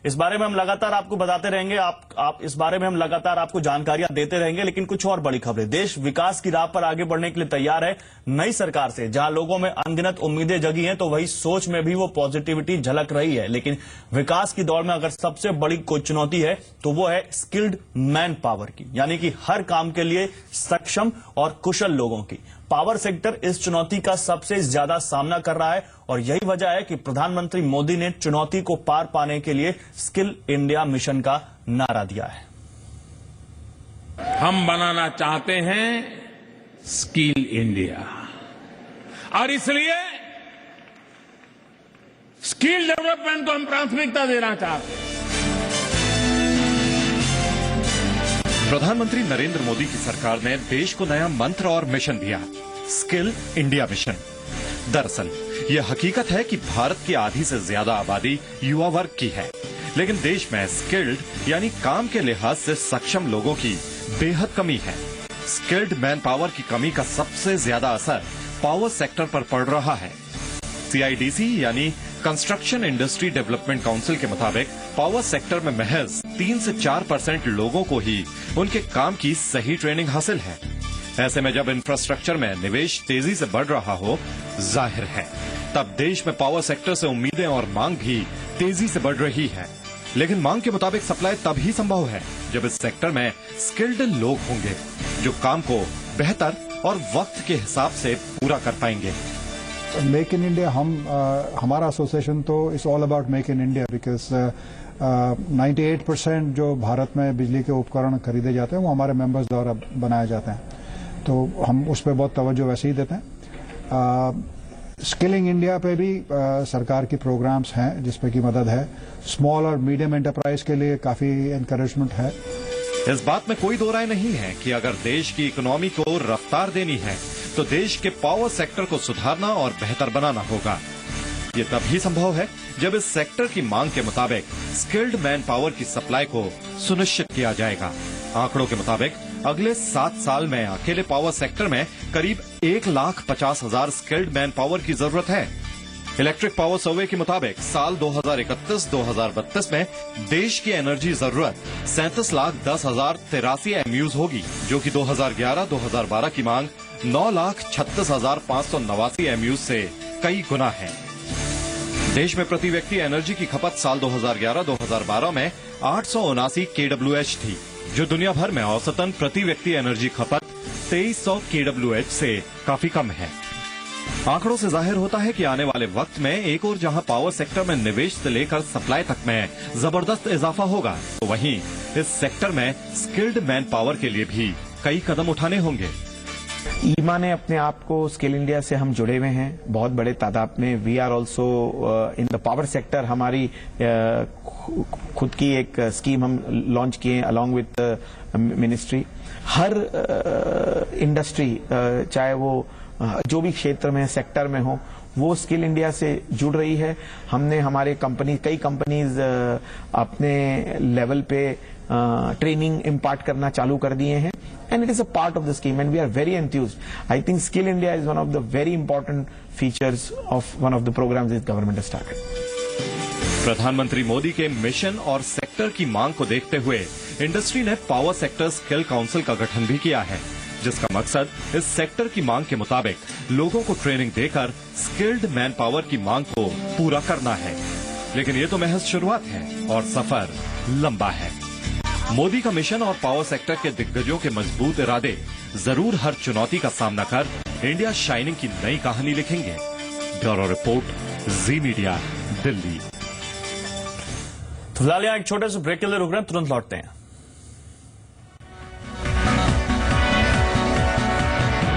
इस बारे में हम लगातार आपको बताते रहेंगे, आप इस बारे में हम लगातार आपको जानकारियां देते रहेंगे। लेकिन कुछ और बड़ी खबरें, देश विकास की राह पर आगे बढ़ने के लिए तैयार है। नई सरकार से जहां लोगों में अनगिनत उम्मीदें जगी हैं, तो वही सोच में भी वो पॉजिटिविटी झलक रही है। लेकिन विकास की दौड़ में अगर सबसे बड़ी कोई चुनौती है तो वो है स्किल्ड मैन पावर की, यानी कि हर काम के लिए सक्षम और कुशल लोगों की। पावर सेक्टर इस चुनौती का सबसे ज्यादा सामना कर रहा है और यही वजह है कि प्रधानमंत्री मोदी ने चुनौती को पार पाने के लिए स्किल इंडिया मिशन का नारा दिया है। हम बनाना चाहते हैं स्किल इंडिया और इसलिए स्किल डेवलपमेंट को हम प्राथमिकता देना चाहते हैं। प्रधानमंत्री नरेंद्र मोदी की सरकार ने देश को नया मंत्र और मिशन दिया, स्किल इंडिया मिशन। दरअसल यह हकीकत है कि भारत की आधी से ज्यादा आबादी युवा वर्ग की है, लेकिन देश में स्किल्ड यानी काम के लिहाज से सक्षम लोगों की बेहद कमी है। स्किल्ड मैन पावर की कमी का सबसे ज्यादा असर पावर सेक्टर पर पड़ रहा है। CIDC यानी कंस्ट्रक्शन इंडस्ट्री डेवलपमेंट काउंसिल के मुताबिक पावर सेक्टर में महज 3 से 4% लोगों को ही उनके काम की सही ट्रेनिंग हासिल है। ऐसे में जब इंफ्रास्ट्रक्चर में निवेश तेजी से बढ़ रहा हो, जाहिर है तब देश में पावर सेक्टर से उम्मीदें और मांग भी तेजी से बढ़ रही है। लेकिन मांग के मुताबिक सप्लाई तभी संभव है जब इस सेक्टर में स्किल्ड लोग होंगे जो काम को बेहतर और वक्त के हिसाब से पूरा कर पाएंगे। मेक इन इंडिया, हमारा एसोसिएशन तो it's all about make in India because 98% जो भारत में बिजली के उपकरण खरीदे जाते हैं वो हमारे मेंबर्स द्वारा बनाए जाते हैं, तो हम उस पर बहुत तवज्जो वैसे ही देते हैं। स्किलिंग इंडिया पे भी सरकार की प्रोग्राम्स हैं जिसपे की मदद है। स्मॉल और मीडियम एंटरप्राइज के लिए काफी एनकरेजमेंट है। इस बात में कोई दो राय नहीं है कि अगर देश की इकोनॉमी को रफ्तार देनी है तो देश के पावर सेक्टर को सुधारना और बेहतर बनाना होगा। ये तभी संभव है जब इस सेक्टर की मांग के मुताबिक स्किल्ड मैन पावर की सप्लाई को सुनिश्चित किया जाएगा। आंकड़ों के मुताबिक अगले 7 साल में अकेले पावर सेक्टर में करीब 1,50,000 स्किल्ड मैन पावर की जरूरत है। इलेक्ट्रिक पावर सर्वे के मुताबिक साल 2031-2032 में देश की एनर्जी जरूरत 37,10,083 MUs होगी, जो कि 2011-2012 की मांग 9,36,589 MUs से कई गुना है। देश में प्रति व्यक्ति एनर्जी की खपत साल 2011-2012 में 879 kWh थी, जो दुनिया भर में औसतन प्रति व्यक्ति एनर्जी खपत 2300 kWh से काफी कम है। आंकड़ों से जाहिर होता है कि आने वाले वक्त में एक और जहां पावर सेक्टर में निवेश से लेकर सप्लाई तक में जबरदस्त इजाफा होगा, तो वहीं इस सेक्टर में स्किल्ड मैन पावर के लिए भी कई कदम उठाने होंगे। ईमा ने अपने आप को स्किल इंडिया से हम जुड़े हुए हैं बहुत बड़े तादाद में। We are also in the power sector, हमारी खुद की एक स्कीम हम लॉन्च किए अलॉन्ग विद मिनिस्ट्री। हर इंडस्ट्री चाहे वो जो भी क्षेत्र में सेक्टर में हो, वो स्किल इंडिया से जुड़ रही है। हमने हमारे कई कंपनीज अपने लेवल पे ट्रेनिंग इम्पार्ट करना चालू कर दिए हैं, and it is a part of the scheme and we are very enthused. I think Skill India is one of the very important features of one of the programs this government has started. प्रधानमंत्री मोदी के mission और sector की मांग को देखते हुए industry ने power sector skill council का गठन भी किया है, जिसका मकसद इस सेक्टर की मांग के मुताबिक लोगों को ट्रेनिंग देकर स्किल्ड मैन पावर की मांग को पूरा करना है। लेकिन ये तो महज शुरुआत है और सफर लंबा है। मोदी का मिशन और पावर सेक्टर के दिग्गजों के मजबूत इरादे जरूर हर चुनौती का सामना कर इंडिया शाइनिंग की नई कहानी लिखेंगे। ब्यूरो रिपोर्ट, जी मीडिया, दिल्ली। फिलहाल यहाँ एक छोटे से ब्रेक के लिए रुक रहे हैं, तुरंत लौटते हैं।